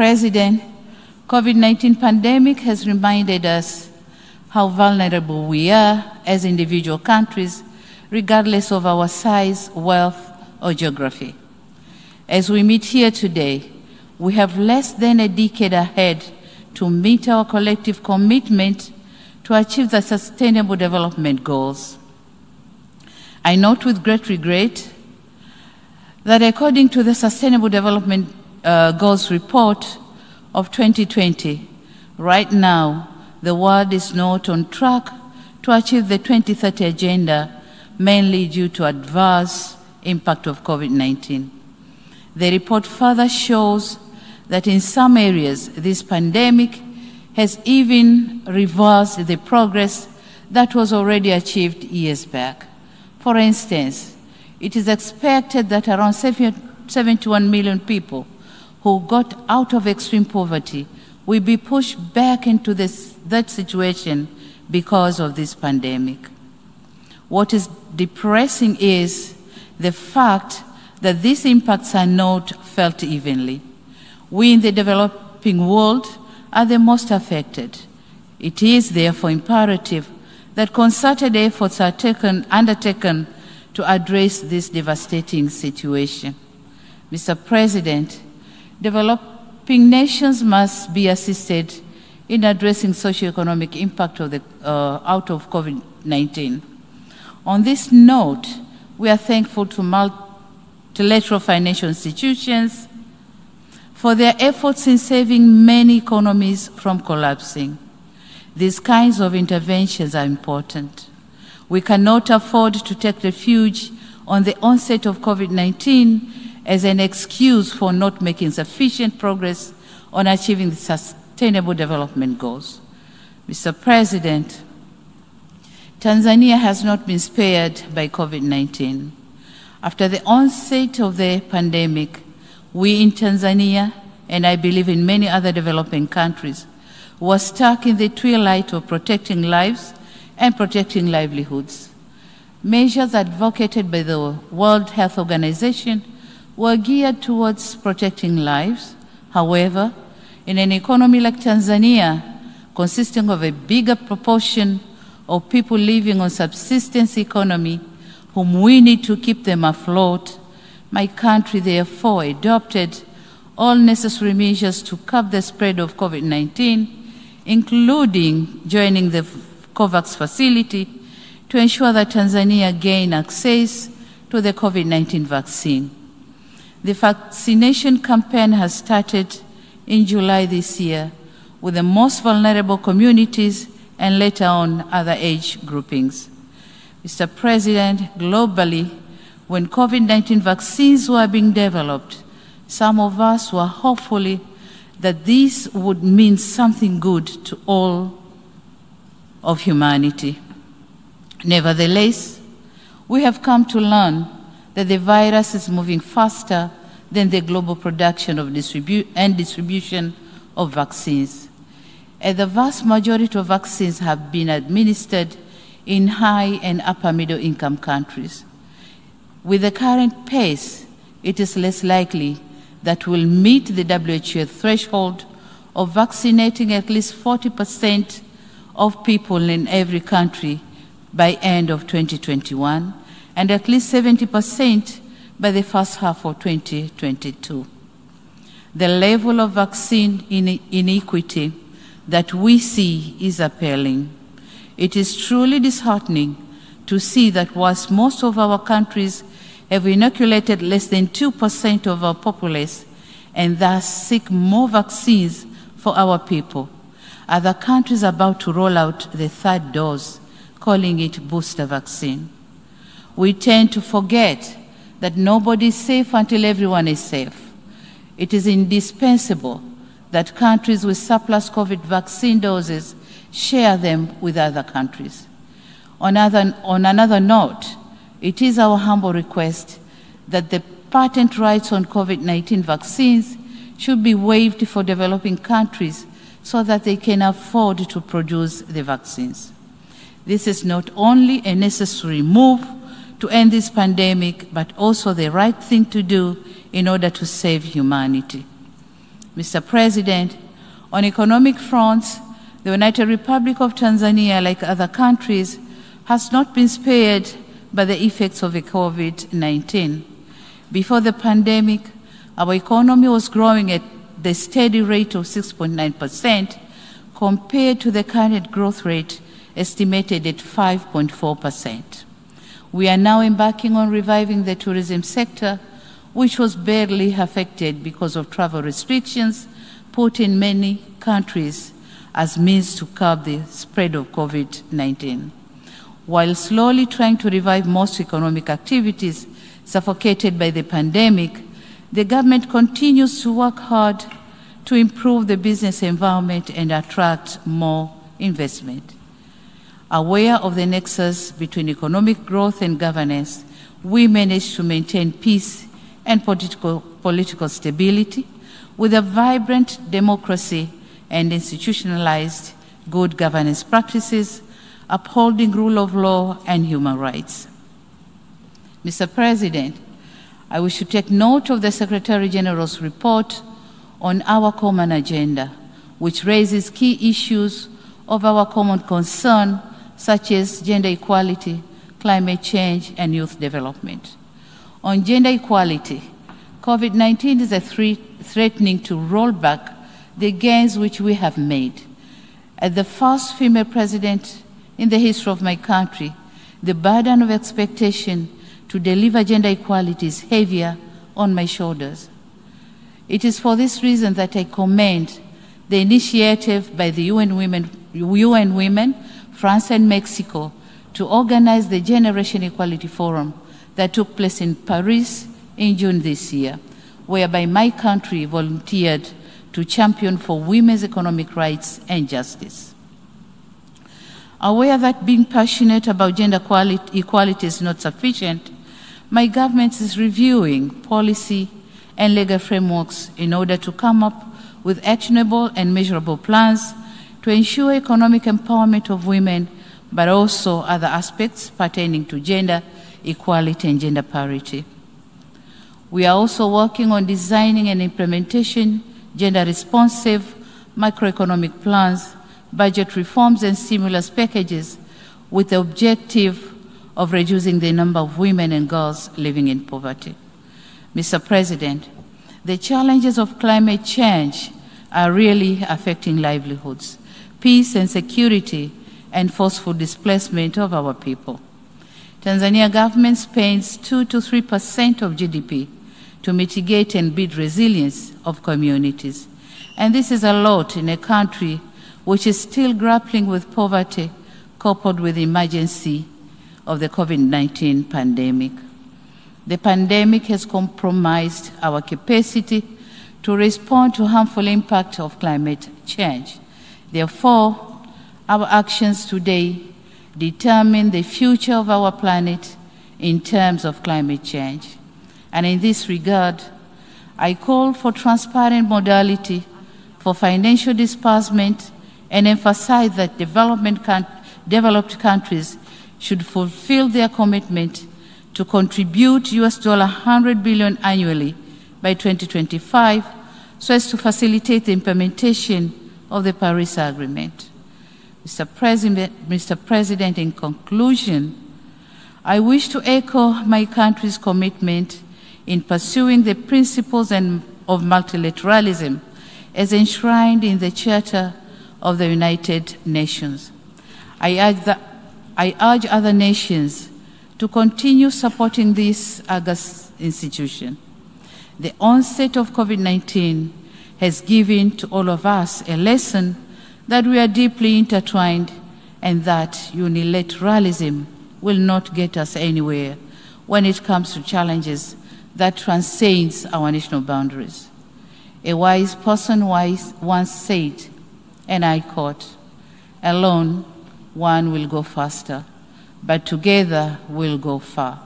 President, COVID-19 pandemic has reminded us how vulnerable we are as individual countries, regardless of our size, wealth, or geography. As we meet here today, we have less than a decade ahead to meet our collective commitment to achieve the Sustainable Development Goals. I note with great regret that according to the Sustainable Development Goals report of 2020, right now, the world is not on track to achieve the 2030 agenda, mainly due to adverse impact of COVID-19. The report further shows that in some areas, this pandemic has even reversed the progress that was already achieved years back. For instance, it is expected that around 71 million people who got out of extreme poverty will be pushed back into that situation because of this pandemic. What is depressing is the fact that these impacts are not felt evenly. We in the developing world are the most affected. It is therefore imperative that concerted efforts are undertaken to address this devastating situation. Mr. President, developing nations must be assisted in addressing socio-economic impact of out of COVID-19. On this note, we are thankful to multilateral financial institutions for their efforts in saving many economies from collapsing. These kinds of interventions are important. We cannot afford to take refuge on the onset of COVID-19 as an excuse for not making sufficient progress on achieving the Sustainable Development Goals. Mr. President, Tanzania has not been spared by COVID-19. After the onset of the pandemic, we in Tanzania, and I believe in many other developing countries, were stuck in the twilight of protecting lives and protecting livelihoods. Measures advocated by the World Health Organization were geared towards protecting lives. However, in an economy like Tanzania, consisting of a bigger proportion of people living on subsistence economy, whom we need to keep them afloat, my country therefore adopted all necessary measures to curb the spread of COVID-19, including joining the COVAX facility to ensure that Tanzania gain access to the COVID-19 vaccine. The vaccination campaign has started in July this year with the most vulnerable communities and later on other age groupings. Mr. President, globally, when COVID-19 vaccines were being developed, some of us were hopeful that this would mean something good to all of humanity. Nevertheless, we have come to learn that the virus is moving faster than the global production of distribution of vaccines. And the vast majority of vaccines have been administered in high and upper middle income countries. With the current pace, it is less likely that we'll meet the WHO threshold of vaccinating at least 40% of people in every country by end of 2021 and at least 70% by the first half of 2022. The level of vaccine inequity that we see is appalling. It is truly disheartening to see that whilst most of our countries have inoculated less than 2% of our populace and thus seek more vaccines for our people, other countries are about to roll out the third dose, calling it booster vaccine. We tend to forget that nobody is safe until everyone is safe. It is indispensable that countries with surplus COVID vaccine doses share them with other countries. On another note, it is our humble request that the patent rights on COVID-19 vaccines should be waived for developing countries so that they can afford to produce the vaccines. This is not only a necessary move to end this pandemic, but also the right thing to do in order to save humanity. Mr. President, on economic fronts, the United Republic of Tanzania, like other countries, has not been spared by the effects of the COVID-19. Before the pandemic, our economy was growing at the steady rate of 6.9% compared to the current growth rate estimated at 5.4%. We are now embarking on reviving the tourism sector, which was barely affected because of travel restrictions put in many countries as means to curb the spread of COVID-19. While slowly trying to revive most economic activities suffocated by the pandemic, the government continues to work hard to improve the business environment and attract more investment. Aware of the nexus between economic growth and governance, we managed to maintain peace and political stability with a vibrant democracy and institutionalized good governance practices, upholding rule of law and human rights. Mr. President, I wish to take note of the Secretary General's report on our common agenda, which raises key issues of our common concern, such as gender equality, climate change, and youth development. On gender equality, COVID-19 is threatening to roll back the gains which we have made. As the first female president in the history of my country, the burden of expectation to deliver gender equality is heavier on my shoulders. It is for this reason that I commend the initiative by the UN Women, France and Mexico to organize the Generation Equality Forum that took place in Paris in June this year, whereby my country volunteered to champion for women's economic rights and justice. Aware that being passionate about gender equality is not sufficient, my government is reviewing policy and legal frameworks in order to come up with actionable and measurable plans to ensure economic empowerment of women, but also other aspects pertaining to gender equality and gender parity. We are also working on designing and implementation gender-responsive macroeconomic plans, budget reforms, and stimulus packages with the objective of reducing the number of women and girls living in poverty. Mr. President, the challenges of climate change are really affecting livelihoods, peace and security, and forceful displacement of our people. Tanzania government spends 2 to 3% of GDP to mitigate and build resilience of communities. And this is a lot in a country which is still grappling with poverty coupled with the emergency of the COVID-19 pandemic. The pandemic has compromised our capacity to respond to harmful impact of climate change. Therefore, our actions today determine the future of our planet in terms of climate change. And in this regard, I call for transparent modality for financial disbursement and emphasize that developed countries should fulfill their commitment to contribute $100 billion annually by 2025 so as to facilitate the implementation of the Paris Agreement. Mr. President, in conclusion, I wish to echo my country's commitment in pursuing the principles of multilateralism as enshrined in the Charter of the United Nations. I urge other nations to continue supporting this august institution. The onset of COVID-19 has given to all of us a lesson that we are deeply intertwined and that unilateralism will not get us anywhere when it comes to challenges that transcends our national boundaries. A wise person once said, and I quote, "Alone, one will go faster, but together we'll go far.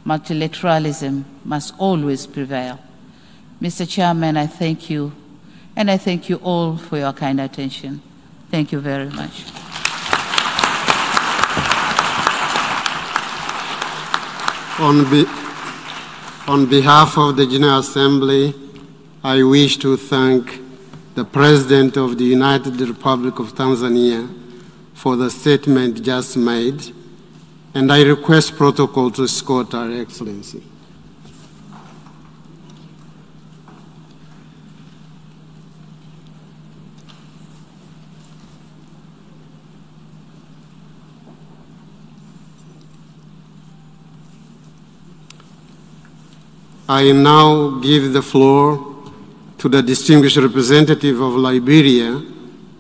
Multilateralism must always prevail." Mr. Chairman, I thank you, and I thank you all for your kind attention. Thank you very much. On behalf of the General Assembly, I wish to thank the President of the United Republic of Tanzania for the statement just made, and I request protocol to escort Her Excellency. I now give the floor to the distinguished representative of Liberia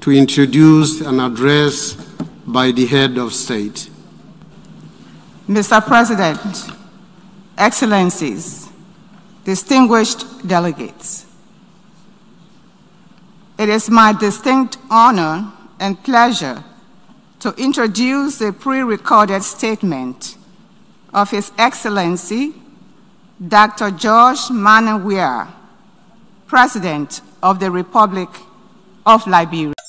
to introduce an address by the head of state. Mr. President, Excellencies, distinguished delegates, it is my distinct honor and pleasure to introduce a pre-recorded statement of His Excellency Dr. George Manneh Weah, President of the Republic of Liberia.